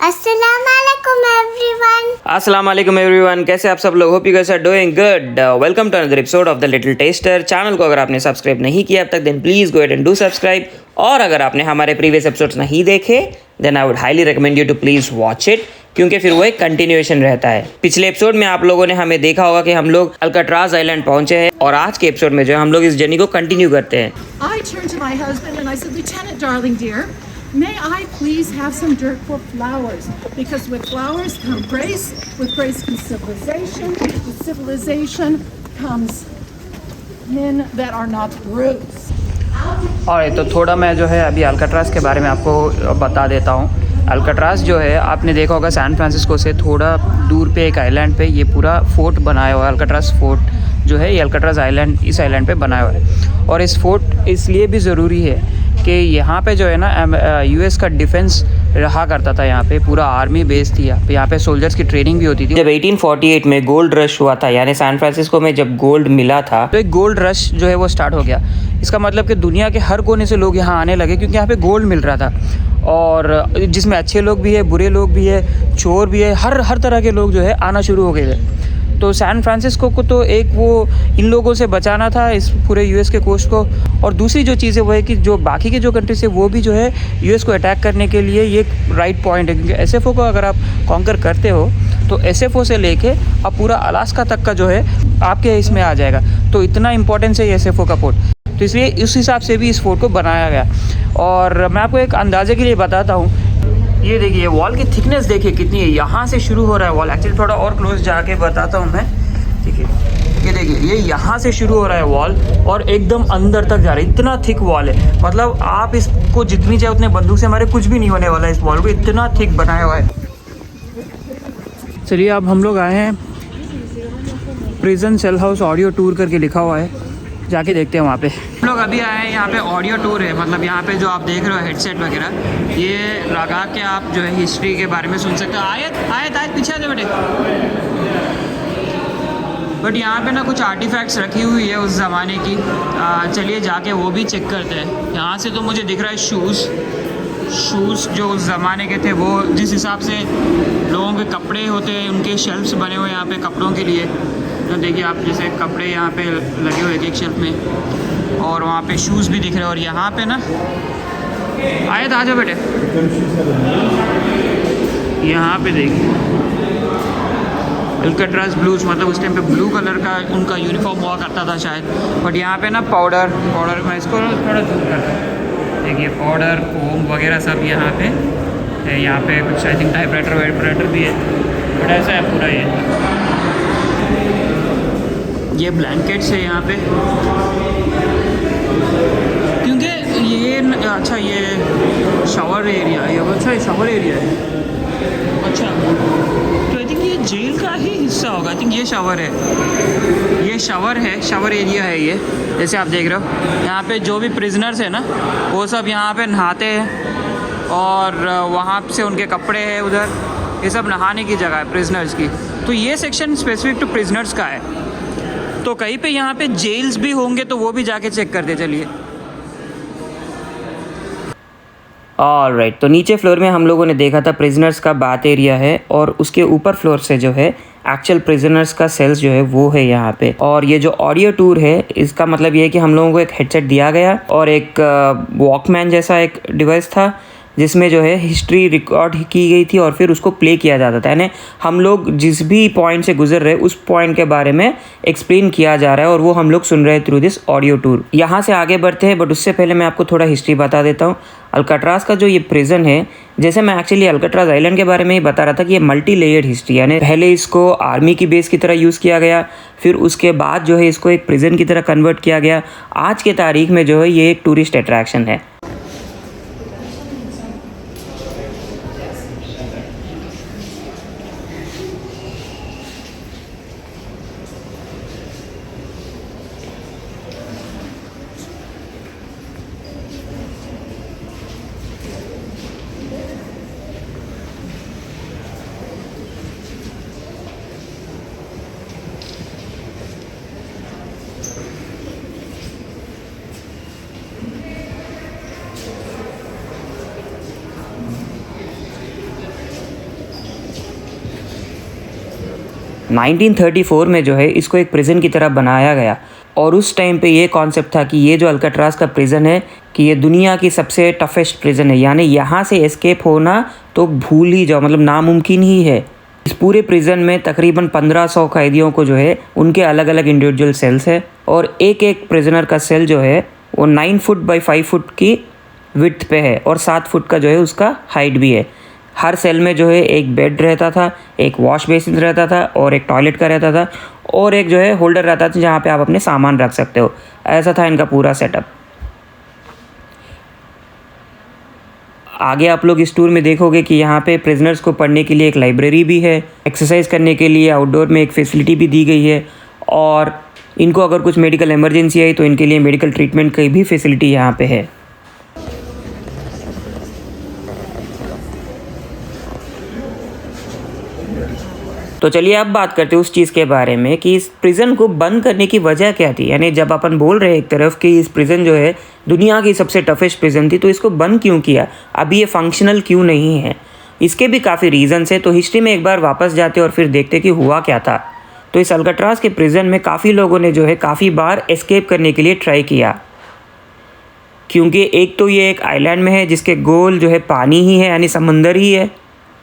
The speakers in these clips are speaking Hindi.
अस्सलाम वालेकुम एवरीवन, कैसे आप सब लोग? Hope you guys are doing good. Welcome to another episode of the little taster. Channel को अगर आपने सब्सक्राइब नहीं किया अब तक then please go ahead and do subscribe. और अगर आपने हमारे प्रीवियस एपिसोड्स नहीं देखे then I would highly recommend you to please watch it, क्योंकि फिर वो एक कंटिन्यूएशन रहता है। पिछले एपिसोड में आप लोगों ने हमें देखा होगा कि हम लोग अल्काट्राज आइलैंड पहुंचे हैं और आज के एपिसोड में जो हम लोग इस जर्नी को कंटिन्यू करते हैं। I turned to my husband and I said, Lieutenant, darling dear, may I please have some dirt for flowers? Because with flowers come grace, with grace comes civilization, with civilization comes men that are not brutes. और तो थोड़ा मैं जो है अभी अल्काट्राज के बारे में आपको बता देता हूँ। अल्काट्राज जो है आपने देखा होगा सैन फ्रांसिस्को से थोड़ा दूर पे एक आइलैंड पे ये पूरा फोर्ट बनाया हुआ है। अल्काट्राज फोर्ट जो है ये अल्काट्राज आइलैंड इस आइलैंड पे बनाया हुआ है। और इस फोर्ट इसलिए भी ज़रूरी है कि यहाँ पे जो है ना यूएस का डिफेंस रहा करता था। यहाँ पे पूरा आर्मी बेस थी। यहाँ पे सोल्जर्स की ट्रेनिंग भी होती थी। जब 1848 में गोल्ड रश हुआ था, यानी सैन फ्रांसिस्को में जब गोल्ड मिला था, तो एक गोल्ड रश जो है वो स्टार्ट हो गया। इसका मतलब कि दुनिया के हर कोने से लोग यहाँ आने लगे, क्योंकि यहाँ पे गोल्ड मिल रहा था। और जिसमें अच्छे लोग भी है, बुरे लोग भी है, चोर भी है, हर तरह के लोग जो है आना शुरू हो गए थे। तो सैन फ्रांसिस्को को तो एक वो इन लोगों से बचाना था, इस पूरे यूएस के कोस्ट को। और दूसरी जो चीज़ है वो है कि जो बाकी के जो कंट्रीज है वो भी जो है यूएस को अटैक करने के लिए ये एक राइट पॉइंट है, क्योंकि एसएफओ को अगर आप कॉन्कर करते हो तो एसएफओ से लेके अब पूरा अलास्का तक का जो है आपके इसमें आ जाएगा। तो इतना इंपॉर्टेंस है एसएफओ का फोर्ट, तो इसलिए उस हिसाब से भी इस फोर्ट को बनाया गया। और मैं आपको एक अंदाजे के लिए बताता हूँ, ये देखिए वॉल की थिकनेस देखिए कितनी है। यहाँ से शुरू हो रहा है वॉल, एक्चुअली थोड़ा और क्लोज जाके बताता हूँ मैं। ठीक है, ये देखिए ये यहाँ से शुरू हो रहा है वॉल और एकदम अंदर तक जा रहा है। इतना थिक वॉल है, मतलब आप इसको जितनी चाहे उतने बंदूक से हमारे कुछ भी नहीं होने वाला है। इस वॉल को इतना थिक बनाया हुआ है। चलिए अब हम लोग आए हैं prison cell house audio tour करके लिखा हुआ है, जाके देखते हैं वहाँ पे। हम लोग अभी आए हैं, यहाँ पे ऑडियो टूर है। मतलब यहाँ पे जो आप देख रहे हो हेडसेट वगैरह, ये लगा के आप जो है हिस्ट्री के बारे में सुन सकते हो। आयत पीछे आ जाओ बेटे। बट यहाँ पे ना कुछ आर्टिफैक्ट्स रखी हुई है उस ज़माने की। चलिए जाके वो भी चेक करते हैं। यहाँ से तो मुझे दिख रहा है शूज़ जो उस ज़माने के थे, वो जिस हिसाब से लोगों के कपड़े होते हैं उनके शेल्फ्स बने हुए यहाँ पे कपड़ों के लिए। तो देखिए आप जैसे कपड़े यहाँ पे लगे हुए एक शेल्फ में, और वहाँ पे शूज़ भी दिख रहे हैं। और यहाँ पे ना आए आ जाओ बेटे, यहाँ पे देखिए अल्काट्राज ब्लूज, मतलब उस टाइम पे ब्लू कलर का उनका यूनिफॉर्म हुआ करता था शायद। बट यहाँ पे ना पाउडर मैं इसको थोड़ा जूम करता हूँ। देखिए पाउडर फोम वगैरह सब यहाँ पे है। यहाँ पे कुछ आई थिंक टाइपराइटर भी है। बट ऐसा है पूरा ये ब्लैंकेट्स है यहाँ पे, क्योंकि ये अच्छा ये शावर एरिया है। अच्छा ये शावर एरिया है। अच्छा तो आई थिंक ये जेल का ही हिस्सा होगा। आई थिंक ये शावर है, ये शावर एरिया है ये। जैसे आप देख रहे हो यहाँ पे जो भी प्रिजनर्स है ना वो सब यहाँ पे नहाते हैं, और वहाँ से उनके कपड़े हैं उधर, ये सब नहाने की जगह है प्रिजनर्स की। तो ये सेक्शन स्पेसिफिक टू प्रिजनर्स का है। तो कहीं पे यहाँ पे जेल्स भी होंगे तो वो भी जाके चेक करते चलिए। ऑलराइट, तो नीचे फ्लोर में हम लोगों ने देखा था प्रिजनर्स का बाथ एरिया है, और उसके ऊपर फ्लोर से जो है एक्चुअल प्रिजनर्स का सेल्स जो है वो है यहाँ पे। और ये जो ऑडियो टूर है इसका मतलब ये है कि हम लोगों को एक हेडसेट दिया गया और एक वॉकमैन जैसा एक डिवाइस था, जिसमें जो है हिस्ट्री रिकॉर्ड की गई थी और फिर उसको प्ले किया जाता था। यानी हम लोग जिस भी पॉइंट से गुजर रहे उस पॉइंट के बारे में एक्सप्लेन किया जा रहा है, और वो हम लोग सुन रहे हैं थ्रू दिस ऑडियो टूर। यहाँ से आगे बढ़ते हैं, बट उससे पहले मैं आपको थोड़ा हिस्ट्री बता देता हूँ। अल्काट्राज का जो ये प्रिजन है, जैसे मैं एक्चुअली अल्काट्राज आइलैंड के बारे में ही बता रहा था कि ये मल्टी लेयर्ड हिस्ट्री, यानी पहले इसको आर्मी की बेस की तरह यूज़ किया गया, फिर उसके बाद जो है इसको एक प्रिजन की तरह कन्वर्ट किया गया। आज के तारीख में जो है ये एक टूरिस्ट अट्रैक्शन है। 1934 में जो है इसको एक प्रिजन की तरह बनाया गया और उस टाइम पे ये कॉन्सेप्ट था कि ये जो अल्काट्राज का प्रिजन है कि ये दुनिया की सबसे टफेस्ट प्रिजन है, यानी यहाँ से एस्केप होना तो भूल ही जाओ, मतलब नामुमकिन ही है। इस पूरे प्रिजन में तकरीबन 1500 कैदियों को जो है उनके अलग अलग इंडिविजुअल सेल्स है और एक एक प्रिजनर का सेल जो है वो 9 फुट बाई 5 फुट की विड्थ पे है और 7 फुट का जो है उसका हाइट भी है। हर सेल में जो है एक बेड रहता था, एक वॉश बेसिन रहता था और एक टॉयलेट का रहता था और एक जो है होल्डर रहता था जहाँ पे आप अपने सामान रख सकते हो। ऐसा था इनका पूरा सेटअप। आगे आप लोग इस टूर में देखोगे कि यहाँ पे प्रिजनर्स को पढ़ने के लिए एक लाइब्रेरी भी है, एक्सरसाइज करने के लिए आउटडोर में एक फैसिलिटी भी दी गई है और इनको अगर कुछ मेडिकल इमरजेंसी आई तो इनके लिए मेडिकल ट्रीटमेंट की भी फैसिलिटी यहाँ पे है। तो चलिए अब बात करते हैं उस चीज़ के बारे में कि इस प्रिज़न को बंद करने की वजह क्या थी। यानी जब अपन बोल रहे हैं एक तरफ कि इस प्रिज़न जो है दुनिया की सबसे टफेस्ट प्रिज़न थी, तो इसको बंद क्यों किया, अभी ये फंक्शनल क्यों नहीं है, इसके भी काफ़ी रीज़न्स है। तो हिस्ट्री में एक बार वापस जाते और फिर देखते कि हुआ क्या था। तो इस अल्काट्राज के प्रिज़न में काफ़ी लोगों ने जो है काफ़ी बार एस्केप करने के लिए ट्राई किया, क्योंकि एक तो ये एक आइलैंड में है जिसके गोल जो है पानी ही है, यानी समंदर ही है।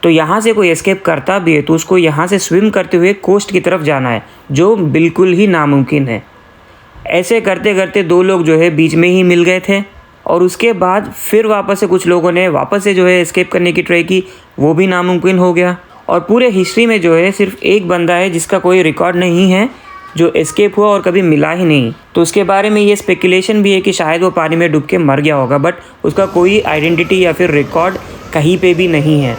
तो यहाँ से कोई एस्केप करता भी है तो उसको यहाँ से स्विम करते हुए कोस्ट की तरफ जाना है, जो बिल्कुल ही नामुमकिन है। ऐसे करते करते 2 लोग जो है बीच में ही मिल गए थे और उसके बाद फिर वापस से कुछ लोगों ने वापस से जो है एस्केप करने की ट्राई की, वो भी नामुमकिन हो गया। और पूरे हिस्ट्री में जो है सिर्फ एक बंदा है जिसका कोई रिकॉर्ड नहीं है जो एस्केप हुआ और कभी मिला ही नहीं। तो उसके बारे में ये स्पेकुलेशन भी है कि शायद वो पानी में डूब के मर गया होगा, बट उसका कोई आइडेंटिटी या फिर रिकॉर्ड कहीं पे भी नहीं है।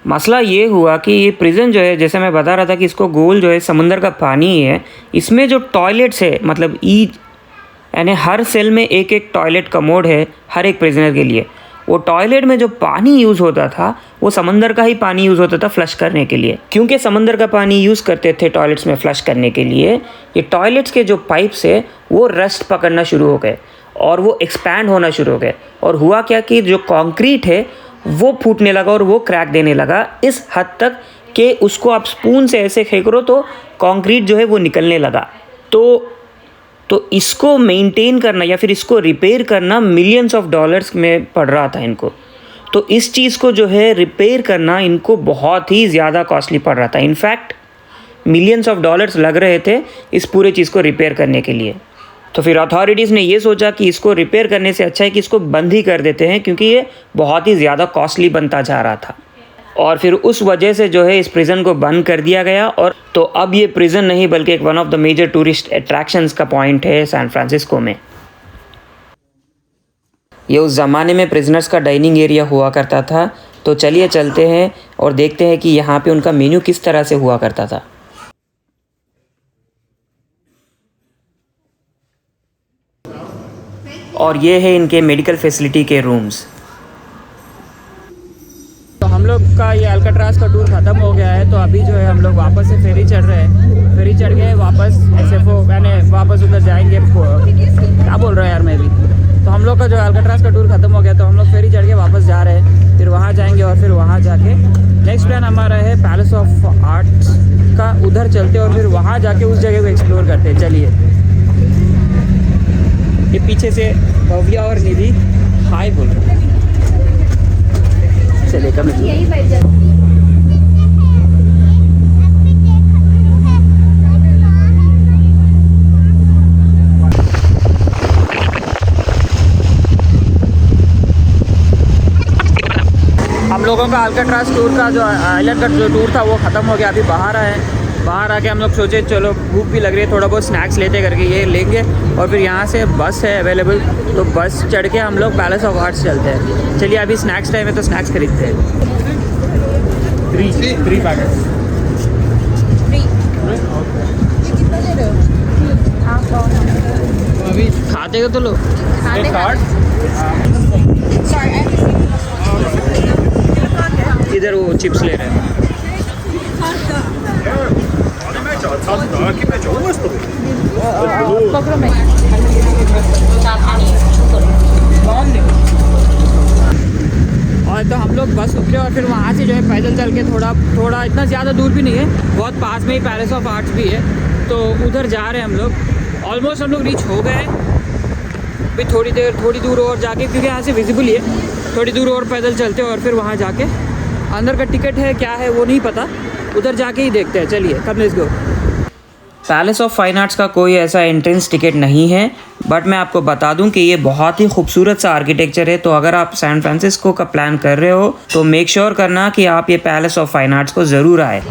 मसला ये हुआ कि ये प्रिज़न जो है, जैसे मैं बता रहा था कि इसको गोल जो है समंदर का पानी ही है। इसमें जो टॉयलेट्स है, मतलब यानी हर सेल में एक एक टॉयलेट कमोड है हर एक प्रिजनर के लिए। वो टॉयलेट में जो पानी यूज़ होता था वो समंदर का ही पानी यूज़ होता था फ्लश करने के लिए। क्योंकि समंदर का पानी यूज़ करते थे टॉयलेट्स में फ्लश करने के लिए, ये टॉयलेट्स के जो पाइप्स है वो रस्ट पकड़ना शुरू हो गए और वो एक्सपैंड होना शुरू हो गए। और हुआ क्या कि जो कंक्रीट है वो फूटने लगा और वो क्रैक देने लगा इस हद तक कि उसको आप स्पून से ऐसे फेंको तो कंक्रीट जो है वो निकलने लगा। तो इसको मेंटेन करना या फिर इसको रिपेयर करना मिलियंस ऑफ डॉलर्स में पड़ रहा था इनको। तो इस चीज़ को जो है रिपेयर करना इनको बहुत ही ज़्यादा कॉस्टली पड़ रहा था। इनफैक्ट मिलियंस ऑफ डॉलर्स लग रहे थे इस पूरे चीज़ को रिपेयर करने के लिए। तो फिर अथॉरिटीज़ ने ये सोचा कि इसको रिपेयर करने से अच्छा है कि इसको बंद ही कर देते हैं, क्योंकि ये बहुत ही ज़्यादा कॉस्टली बनता जा रहा था। और फिर उस वजह से जो है इस प्रिज़न को बंद कर दिया गया। और तो अब ये प्रिज़न नहीं बल्कि एक one of the major tourist attractions का पॉइंट है सैन फ्रांसिस्को में। ये उस ज़माने में प्रिजनर्स का डाइनिंग एरिया हुआ करता था। तो चलिए चलते हैं और देखते हैं कि यहाँ पे उनका मेन्यू किस तरह से हुआ करता था। और ये है इनके मेडिकल फैसिलिटी के रूम्स। तो हम लोग का ये अल्काट्राज का टूर ख़त्म हो गया है। तो अभी जो है हम लोग वापस से फेरी चढ़ रहे हैं। फेरी चढ़ के वापस SFO मैंने वापस उधर जाएंगे। क्या बोल रहा है यार मैं भी। तो हम लोग का जो अल्काट्राज का टूर ख़त्म हो गया, तो हम लोग फेरी चढ़ के वापस जा रहे हैं। फिर वहाँ जाएंगे और फिर वहाँ जाके नेक्स्ट प्लान हमारा है पैलेस ऑफ आर्ट्स का, उधर चलते और फिर वहाँ जाके उस जगह को एक्सप्लोर करते हैं। चलिए, ये पीछे से भव्या और निधि हाय बोल रहे हैं। चलिए कम यही बैठ जाते। हम लोगों का अल्काट्राज टूर का जो आइलैंड का जो टूर था वो ख़त्म हो गया। अभी बाहर आए, बाहर आके हम लोग सोचे चलो भूख भी लग रही है, थोड़ा बहुत स्नैक्स लेते करके ये लेंगे। और फिर यहाँ से बस है अवेलेबल, तो बस चढ़ के हम लोग पैलेस ऑफ आर्ट्स चलते हैं। चलिए अभी स्नैक्स टाइम है तो स्नैक्स खरीदते हैं। 3 पैकेट्स। खाते हो तो लो। इधर वो चिप्स ले रहे हैं। और तो हम लोग बस उतरे और फिर वहाँ से जो है पैदल चल के थोड़ा इतना ज़्यादा दूर भी नहीं है, बहुत पास में ही पैलेस ऑफ आर्ट्स भी है, तो उधर जा रहे हैं हम लोग। ऑलमोस्ट हम लोग रीच हो गए हैं। अभी थोड़ी दूर और जाके, क्योंकि यहाँ से विजिबल ही है, थोड़ी दूर और पैदल चलते हैं और फिर वहाँ जाके अंदर का टिकट है क्या है वो नहीं पता, उधर जाके ही देखते हैं। चलिए come let's go. Palace of fine arts का कोई ऐसा एंट्रेंस टिकट नहीं है, बट मैं आपको बता दूं कि ये बहुत ही खूबसूरत सा आर्किटेक्चर है। तो अगर आप सैन फ्रांसिस्को का प्लान कर रहे हो तो मेक श्योर करना कि आप ये पैलेस ऑफ फाइन आर्ट्स को ज़रूर आए।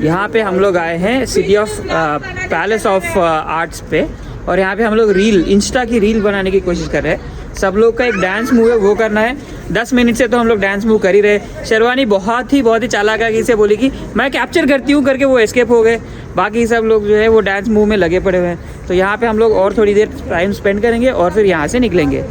यहाँ पे हम लोग आए हैं city of palace of arts पे, और यहाँ पे हम लोग इंस्टा की रील बनाने की कोशिश कर रहे हैं। सब लोग का एक डांस मूव है, वो करना है। 10 मिनट से तो हम लोग डांस मूव कर ही रहे। शेरवानी बहुत ही चालाकी से बोली कि मैं कैप्चर करती हूँ करके, वो एस्केप हो गए। बाकी सब लोग जो है वो डांस मूव में लगे पड़े हुए हैं। तो यहाँ पे हम लोग और थोड़ी देर टाइम स्पेंड करेंगे और फिर यहाँ से निकलेंगे।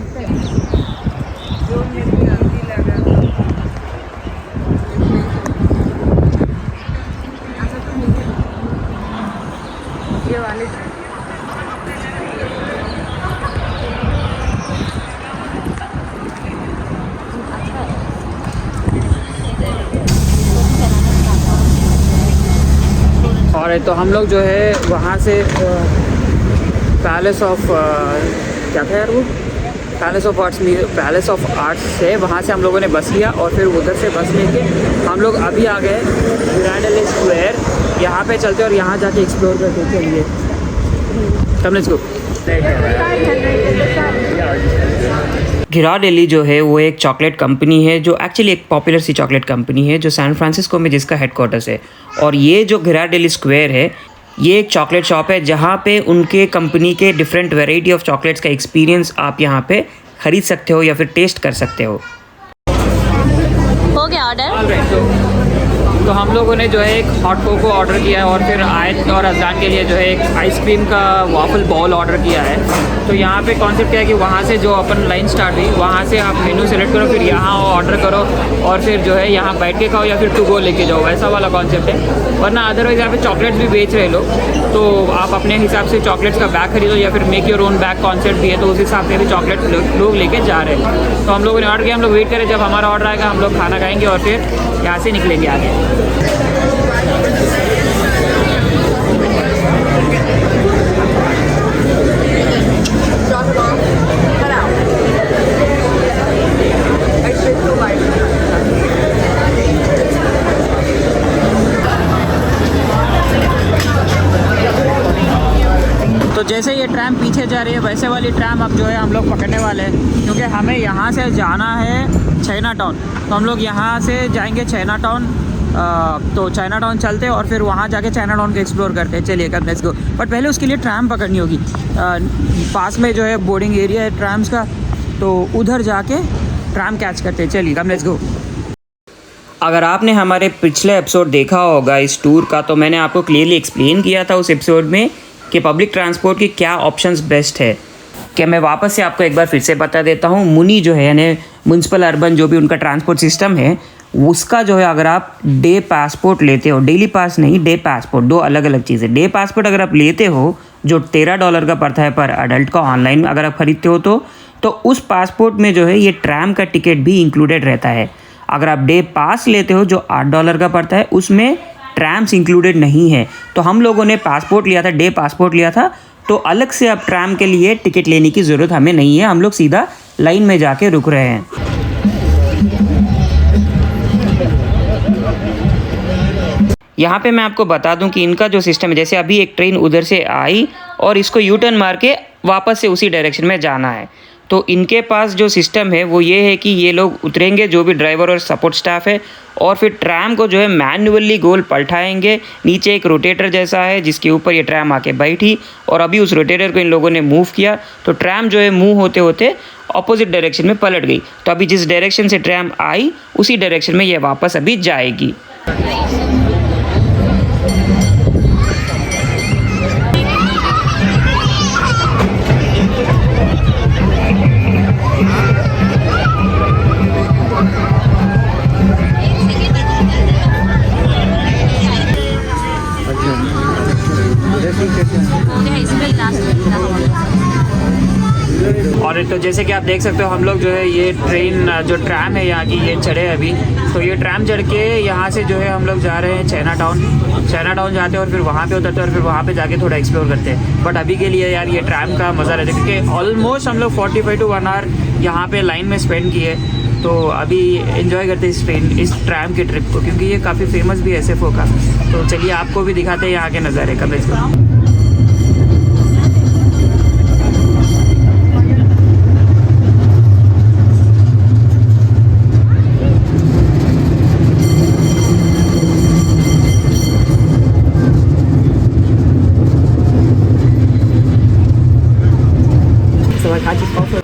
और तो हम लोग जो है वहाँ से पैलेस ऑफ क्या था यार वो, पैलेस ऑफ आर्ट्स से वहाँ से हम लोगों ने बस लिया और फिर उधर से बस लेके हम लोग अभी आ गए गिराडेली स्क्वायर। यहाँ पे चलते और यहाँ जाके एक्सप्लोर करते चलिए। Come let's go. गिराडेली जो है वो एक चॉकलेट कंपनी है, जो एक्चुअली एक पॉपुलर सी चॉकलेट कंपनी है जो सैन फ्रांसिस्को में जिसका हेडक्वार्टर्स है। और ये जो गिराडेली स्क्वायर है ये एक चॉकलेट शॉप है जहाँ पे उनके कंपनी के डिफरेंट वैरायटी ऑफ चॉकलेट्स का एक्सपीरियंस आप यहाँ पे ख़रीद सकते हो या फिर टेस्ट कर सकते हो। हो गया ऑर्डर। तो हम लोगों ने जो है एक हॉट कोको ऑर्डर किया है और फिर आयत और अजान के लिए जो है एक आइसक्रीम का वाफल बॉल ऑर्डर किया है। तो यहाँ पे कॉन्सेप्ट क्या है कि वहाँ से जो अपन लाइन स्टार्ट हुई वहाँ से आप मेनू सेलेक्ट करो, फिर यहाँ ऑर्डर करो और फिर जो है यहाँ बैठ के खाओ या फिर टू गो लेके जाओ, ऐसा वाला कॉन्सेप्ट है। वरना अदरवाइज़ यहाँ पे चॉकलेट्स भी बेच रहे लोग, तो आप अपने हिसाब से चॉकलेट्स का बैग खरीदो या फिर make your own bag concept भी है, तो उस हिसाब से भी चॉकलेट लोग लेके जा रहे हैं। तो हम लोगों ने ऑर्डर किया, हम लोग वेट करें जब हमारा ऑर्डर आएगा हम लोग खाना खाएंगे और फिर यहाँ से निकलेंगे आगे। तो जैसे ये ट्रैम पीछे जा रही है वैसे वाली ट्रैम अब जो है हम लोग पकड़ने वाले हैं, क्योंकि हमें यहाँ से जाना है चाइना टाउन। तो हम लोग यहाँ से जाएंगे चाइना टाउन। तो चाइना टाउन चलते हैं और फिर वहाँ जाके चाइना टाउन को एक्सप्लोर करते हैं। चलिए कम लेट्स गो। बट पहले उसके लिए ट्रैम पकड़नी होगी। पास में जो है बोर्डिंग एरिया है ट्रैम्स का, तो उधर जाके ट्रैम कैच करते हैं। चलिए कम लेट्स गो। अगर आपने हमारे पिछले एपिसोड देखा होगा इस टूर का, तो मैंने आपको क्लियरली एक्सप्लेन किया था उस एपिसोड में कि पब्लिक ट्रांसपोर्ट की क्या ऑप्शंस बेस्ट है। कि मैं वापस से आपको एक बार फिर से बता देता हूँ। मुनी जो है यानी म्यूनसिपल अर्बन जो भी उनका ट्रांसपोर्ट सिस्टम है, उसका जो है अगर आप डे पासपोर्ट लेते हो, डेली पास नहीं, डे पासपोर्ट, दो अलग अलग चीज़ें। डे पासपोर्ट अगर आप लेते हो जो $13 का पड़ता है पर अडल्ट का, ऑनलाइन अगर आप खरीदते हो तो उस पासपोर्ट में जो है ये ट्रैम का टिकट भी इंक्लूडेड रहता है। अगर आप डे पास लेते हो जो $8 का पड़ता है, उसमें ट्रैम्स इंक्लूडेड नहीं है। तो हम लोगों ने पासपोर्ट लिया था, डे पासपोर्ट लिया था, तो अलग से अब ट्रैम के लिए टिकट लेने की ज़रूरत हमें नहीं है। हम लोग सीधा लाइन में जाके रुक रहे हैं। यहाँ पे मैं आपको बता दूं कि इनका जो सिस्टम है, जैसे अभी एक ट्रेन उधर से आई और इसको यू टर्न मार के वापस से उसी डायरेक्शन में जाना है, तो इनके पास जो सिस्टम है वो ये है कि ये लोग उतरेंगे, जो भी ड्राइवर और सपोर्ट स्टाफ है, और फिर ट्रैम को जो है मैन्युअली गोल पलटाएंगे। नीचे एक रोटेटर जैसा है जिसके ऊपर ये ट्रैम आके बैठी, और अभी उस रोटेटर को इन लोगों ने मूव किया तो ट्रैम जो है मूव होते होते ऑपोजिट डायरेक्शन में पलट गई। तो अभी जिस डायरेक्शन से ट्रैम आई उसी डायरेक्शन में ये वापस अभी जाएगी। जैसे कि आप देख सकते हो हम लोग जो है ये ट्रेन जो ट्रैम है यहाँ की ये चढ़े अभी। तो ये ट्रैम चढ़ के यहाँ से जो है हम लोग जा रहे हैं चाइना टाउन जाते हैं और फिर वहाँ पे उतरते हैं और फिर वहाँ पे जाके थोड़ा एक्सप्लोर करते हैं। बट अभी के लिए यार ये ट्रैम का मज़ा लेते हैं क्योंकि ऑलमोस्ट हम लोग 45 to 1 आवर यहाँ पे लाइन में स्पेंड किए। तो अभी एंजॉय करते हैं इस ट्रैम के ट्रिप को, क्योंकि ये काफ़ी फेमस भी है SFO का। तो चलिए आपको भी दिखाते हैं यहाँ के नज़ारे का। Let's go.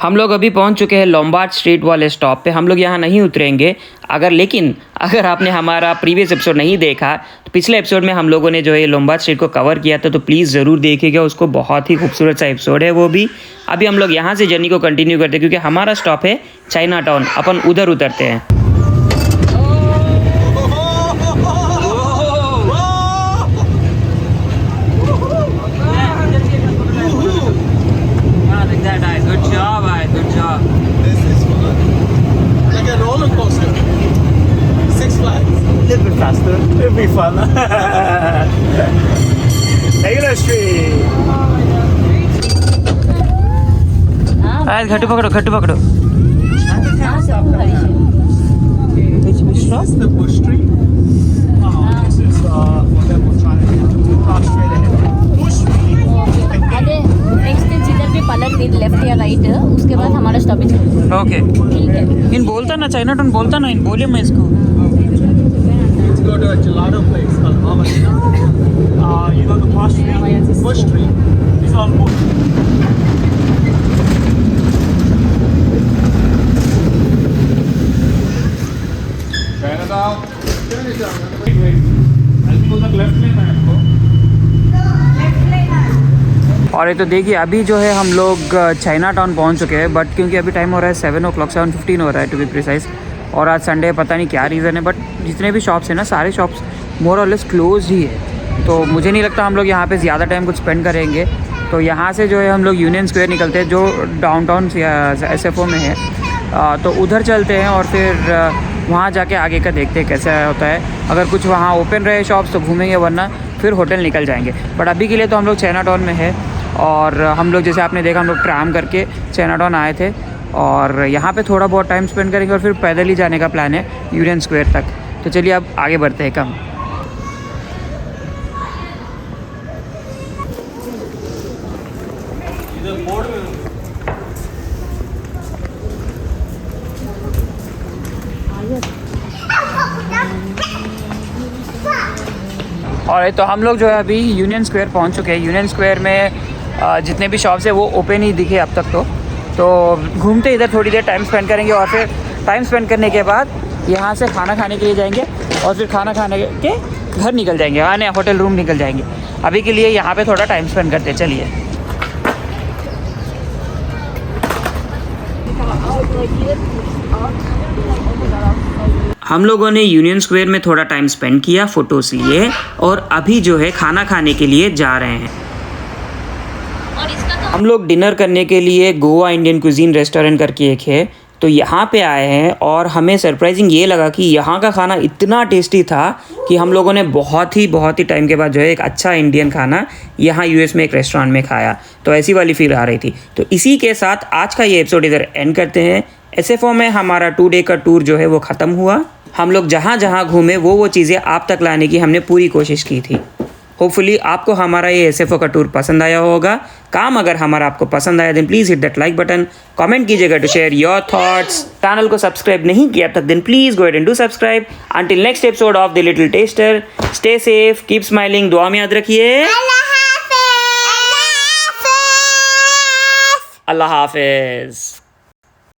हम लोग अभी पहुंच चुके हैं लोम्बार्ड स्ट्रीट वाले स्टॉप पे। हम लोग यहाँ नहीं उतरेंगे लेकिन अगर आपने हमारा प्रीवियस एपिसोड नहीं देखा तो पिछले एपिसोड में हम लोगों ने जो है लोम्बार्ड स्ट्रीट को कवर किया था, तो प्लीज़ ज़रूर देखिएगा उसको। बहुत ही खूबसूरत सा एपिसोड है वो भी। अभी हम लोग यहाँ से जर्नी को कंटिन्यू करते हैं क्योंकि हमारा स्टॉप है चाइना टाउन। अपन उधर उतरते हैं। Faster, it'll be fun. Taylor Street. घट्टू पकड़ो। This is the Bush Street. This is what we're trying to do. Cross straight ahead. Bush Street. अरे नेक्स्ट जिधर भी पलट दे लेफ्ट या राइट उसके बाद हमारा स्टॉपेज। ओके ठीक है। इन बोलता ना चाइना टाउन बोलता ना, इन बोलिए मैं इसको। Let's go to a gelato place called Amalina. You know the Cross Street, Bush Street. It's on Bush. Chinatown. Wait. I'll go the left lane में आपको। और ये तो देखिए अभी जो है हम लोग चाइना टाउन पहुँच चुके हैं। बट क्योंकि अभी टाइम हो रहा है 7 o'clock, 7:15 हो रहा है टू बी प्रिसाइज। और आज संडे पता नहीं क्या रीज़न है, बट जितने भी शॉप्स हैं ना सारे शॉप्स मोर और लेस क्लोज ही है। तो मुझे नहीं लगता हम लोग यहाँ पे ज़्यादा टाइम कुछ स्पेंड करेंगे। तो यहाँ से जो है हम लोग यूनियन स्क्वायर निकलते हैं जो डाउनटाउन SFO में है। तो उधर चलते हैं और फिर वहाँ जाके आगे का देखते हैं कैसा होता है। अगर कुछ वहाँ ओपन रहे शॉप्स तो घूमेंगे, वरना फिर होटल निकल जाएंगे। बट अभी के लिए तो हम लोग चाइना टाउन में है। और हम लोग जैसे आपने देखा हम लोग ट्रैम करके चाइना टाउन आए थे और यहाँ पे थोड़ा बहुत टाइम स्पेंड करेंगे और फिर पैदल ही जाने का प्लान है यूनियन स्क्वायर तक। तो चलिए अब आगे बढ़ते हैं कम। और तो हम लोग जो है अभी यूनियन स्क्वायर पहुंच चुके हैं। यूनियन स्क्वायर में जितने भी शॉप्स है वो ओपन ही दिखे अब तक। तो घूमते इधर थोड़ी देर टाइम स्पेंड करेंगे और फिर टाइम स्पेंड करने के बाद यहाँ से खाना खाने के लिए जाएंगे और फिर खाना खाने के घर निकल जाएंगे, आने होटल रूम निकल जाएंगे। अभी के लिए यहाँ पे थोड़ा टाइम स्पेंड करते हैं। चलिए। हम लोगों ने यूनियन स्क्वायर में थोड़ा टाइम स्पेंड किया, फ़ोटोज़ लिए और अभी जो है खाना खाने के लिए जा रहे हैं। हम लोग डिनर करने के लिए गोवा इंडियन कुजीन रेस्टोरेंट करके एक है, तो यहाँ पे आए हैं और हमें सरप्राइजिंग ये लगा कि यहाँ का खाना इतना टेस्टी था कि हम लोगों ने बहुत ही टाइम के बाद जो है एक अच्छा इंडियन खाना यहाँ US में एक रेस्टोरेंट में खाया। तो ऐसी वाली फील आ रही थी। तो इसी के साथ आज का ये एपिसोड इधर एंड करते हैं। SFO में हमारा 2 डे का टूर जो है वो ख़त्म हुआ। हम लोग जहाँ जहाँ घूमे वो चीज़ें आप तक लाने की हमने पूरी कोशिश की थी। होपफुली आपको हमारा ये SFO का टूर पसंद आया होगा। काम अगर हमारा आपको पसंद आया then please hit that like button, comment कीजिएगा to share your thoughts. Channel को सब्सक्राइब नहीं किया तक then please go ahead and do subscribe. Until next episode of the little tester, stay safe, keep smiling, दुआ में याद रखिए। अल्लाह हाफिज़।